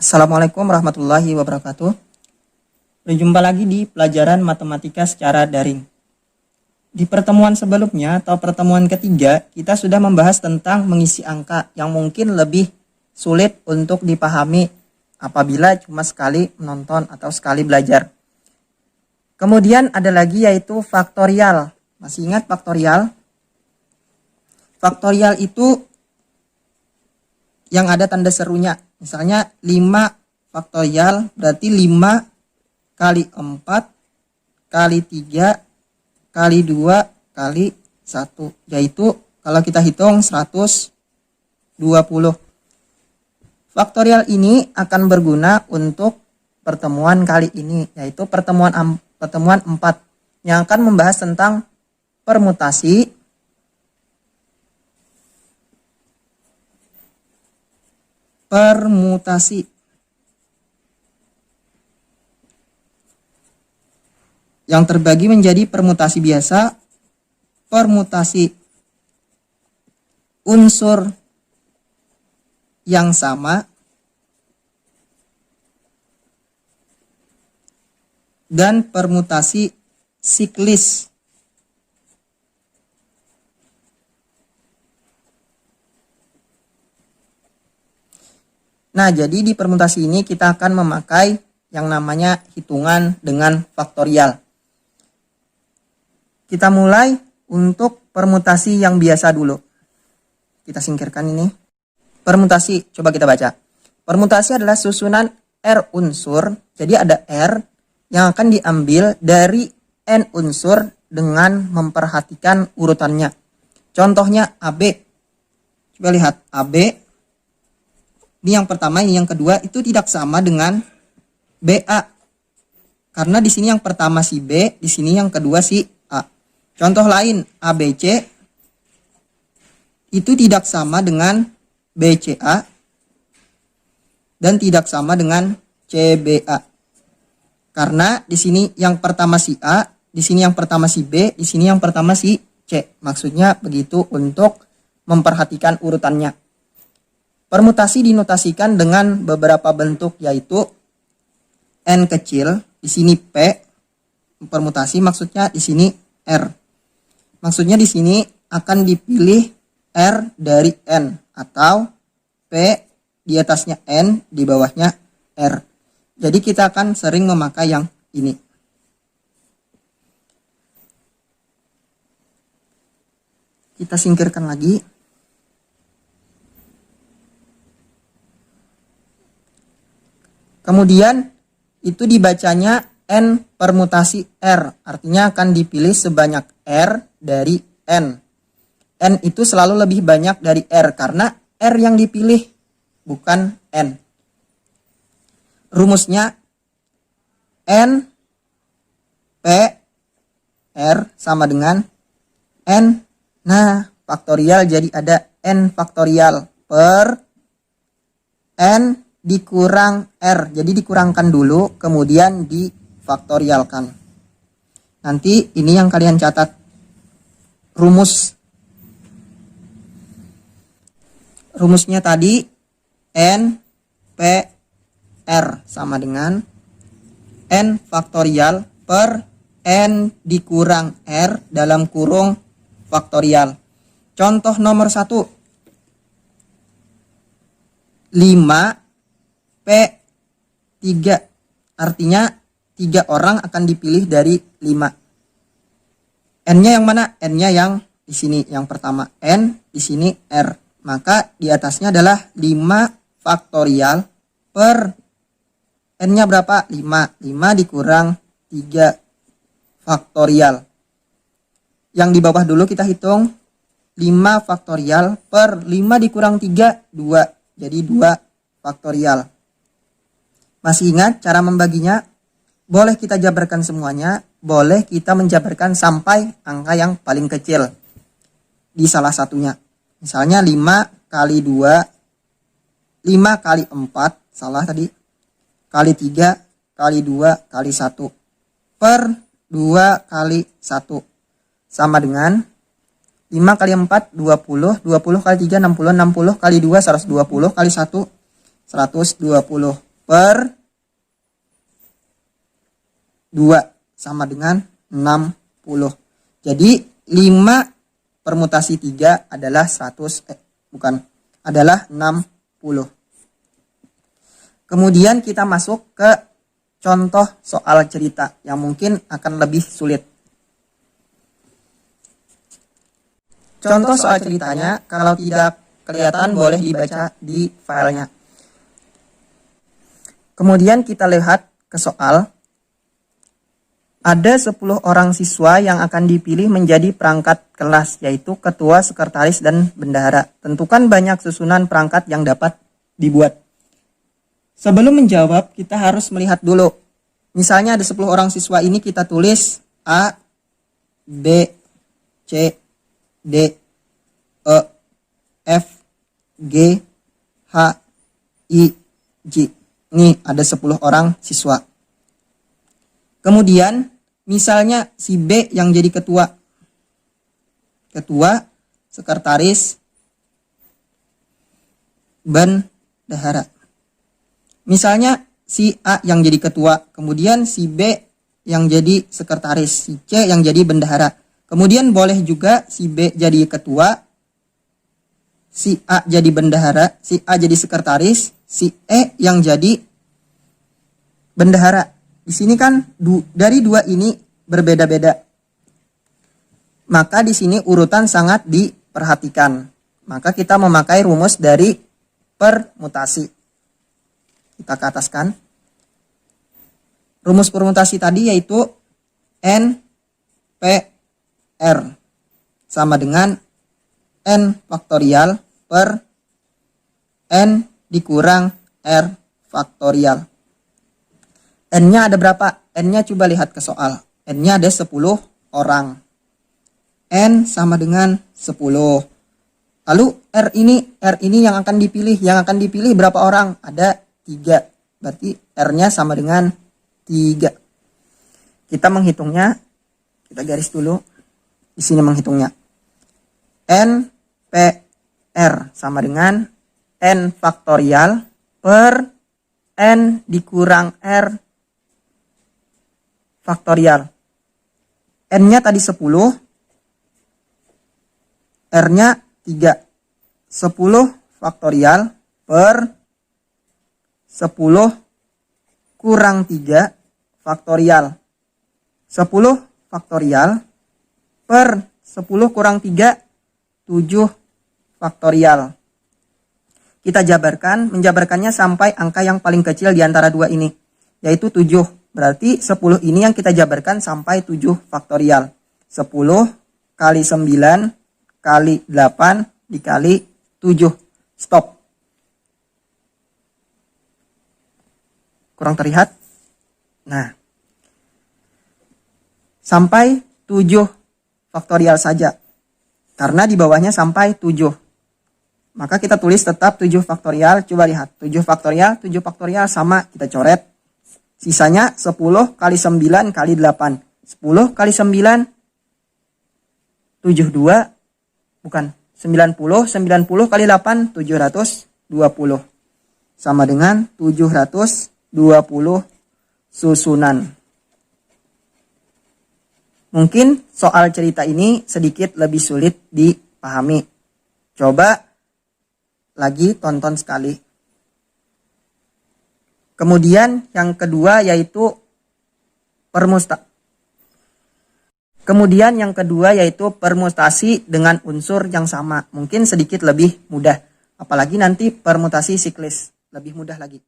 Assalamualaikum warahmatullahi wabarakatuh. Berjumpa lagi di pelajaran matematika secara daring. Di pertemuan sebelumnya atau pertemuan ketiga, kita sudah membahas tentang mengisi angka yang mungkin lebih sulit untuk dipahami apabila cuma sekali menonton atau sekali belajar. Kemudian ada lagi yaitu faktorial. Masih ingat faktorial? Faktorial itu yang ada tanda serunya. Misalnya 5 faktorial berarti 5 kali 4 kali 3 kali 2 kali 1. Yaitu kalau kita hitung 120. Faktorial ini akan berguna untuk pertemuan kali ini. Yaitu pertemuan 4 yang akan membahas tentang permutasi, yang terbagi menjadi permutasi biasa, permutasi unsur yang sama, dan permutasi siklis. Nah, jadi di permutasi ini kita akan memakai yang namanya hitungan dengan faktorial. Kita mulai untuk permutasi yang biasa dulu. Kita singkirkan ini. Permutasi, coba kita baca. Permutasi adalah susunan R unsur. Jadi ada R yang akan diambil dari N unsur dengan memperhatikan urutannya. Contohnya AB. Coba lihat AB. Ini yang pertama, ini yang kedua itu tidak sama dengan BA. Karena di sini yang pertama si B, di sini yang kedua si A. Contoh lain, ABC itu tidak sama dengan BCA dan tidak sama dengan CBA. Karena di sini yang pertama si A, di sini yang pertama si B, di sini yang pertama si C. Maksudnya begitu untuk memperhatikan urutannya. Permutasi dinotasikan dengan beberapa bentuk yaitu N kecil, di sini P, permutasi maksudnya di sini R. Maksudnya di sini akan dipilih R dari N atau P di atasnya N, di bawahnya R. Jadi kita akan sering memakai yang ini. Kita singkirkan lagi. Kemudian itu dibacanya N permutasi R. Artinya akan dipilih sebanyak R dari N. N itu selalu lebih banyak dari R karena R yang dipilih bukan N. Rumusnya N P R sama dengan N. Nah, faktorial jadi ada N faktorial per N dikurang R. Jadi dikurangkan dulu, kemudian difaktorialkan. Nanti ini yang kalian catat. Rumusnya tadi N P R sama dengan N faktorial per N dikurang R dalam kurung faktorial. Contoh nomor 1. 5 P3. Artinya 3 orang akan dipilih dari 5. N-nya yang mana? N-nya yang di sini, yang pertama N, di sini R. Maka di atasnya adalah 5 faktorial per N-nya berapa? 5. 5 dikurang 3 faktorial. Yang di bawah dulu kita hitung 5 faktorial per 5 dikurang 3, 2. Jadi 2 faktorial. Masih ingat cara membaginya? Boleh kita jabarkan semuanya, boleh kita menjabarkan sampai angka yang paling kecil di salah satunya. Misalnya 5 kali 2, 5 kali 4, salah tadi, kali 3, kali 2, kali 1, per 2 kali 1. Sama dengan 5 kali 4, 20, 20 kali 3, 60, 60 kali 2, 120, kali 1, 120. per 2 sama dengan 60. Jadi 5 permutasi 3 adalah 60. Kemudian kita masuk ke contoh soal cerita yang mungkin akan lebih sulit. Contoh soal ceritanya, kalau tidak kelihatan boleh dibaca di filenya. Kemudian kita lihat ke soal. Ada 10 orang siswa yang akan dipilih menjadi perangkat kelas, yaitu ketua, sekretaris, dan bendahara. Tentukan banyak susunan perangkat yang dapat dibuat. Sebelum menjawab, kita harus melihat dulu. Misalnya ada 10 orang siswa ini kita tulis A, B, C, D, E, F, G, H, I, J. Ini ada 10 orang siswa. Kemudian misalnya si B yang jadi ketua, sekretaris, bendahara. Misalnya si A yang jadi ketua, kemudian si B yang jadi sekretaris, si C yang jadi bendahara. Kemudian boleh juga si B jadi ketua, si A jadi bendahara, si A jadi sekretaris, si E yang jadi bendahara. Di sini kan dari 2 ini berbeda-beda. Maka di sini urutan sangat diperhatikan. Maka kita memakai rumus dari permutasi. Kita ke atas kan. Rumus permutasi tadi yaitu N P R sama dengan N faktorial per N dikurang R faktorial. N-nya ada berapa? N-nya coba lihat ke soal. N-nya ada 10 orang. N sama dengan 10. Lalu R ini yang akan dipilih. Yang akan dipilih berapa orang? Ada 3. Berarti R-nya sama dengan 3. Kita menghitungnya. Kita garis dulu. Di sini menghitungnya. N P R sama dengan N faktorial per N dikurang R faktorial. N-nya tadi 10. R-nya 3. 10 faktorial per 10 kurang 3 faktorial. 10 faktorial per 10 kurang 3, 7 faktorial. Kita menjabarkannya sampai angka yang paling kecil di antara 2 ini, yaitu 7. Berarti 10 ini yang kita jabarkan sampai 7 faktorial. 10 kali 9 kali 8 dikali 7. Stop. Kurang terlihat? Nah. Sampai 7 faktorial saja. Karena di bawahnya sampai 7. Maka kita tulis tetap 7 faktorial. Coba lihat. 7 faktorial sama kita coret. Sisanya 10 kali 9 kali 8. 10 kali 9, 72, bukan, 90. 90 kali 8, 720. Sama dengan 720 susunan. Mungkin soal cerita ini sedikit lebih sulit dipahami. Coba lagi tonton sekali. Kemudian yang kedua yaitu permutasi dengan unsur yang sama. Mungkin sedikit lebih mudah. Apalagi nanti permutasi siklis. Lebih mudah lagi.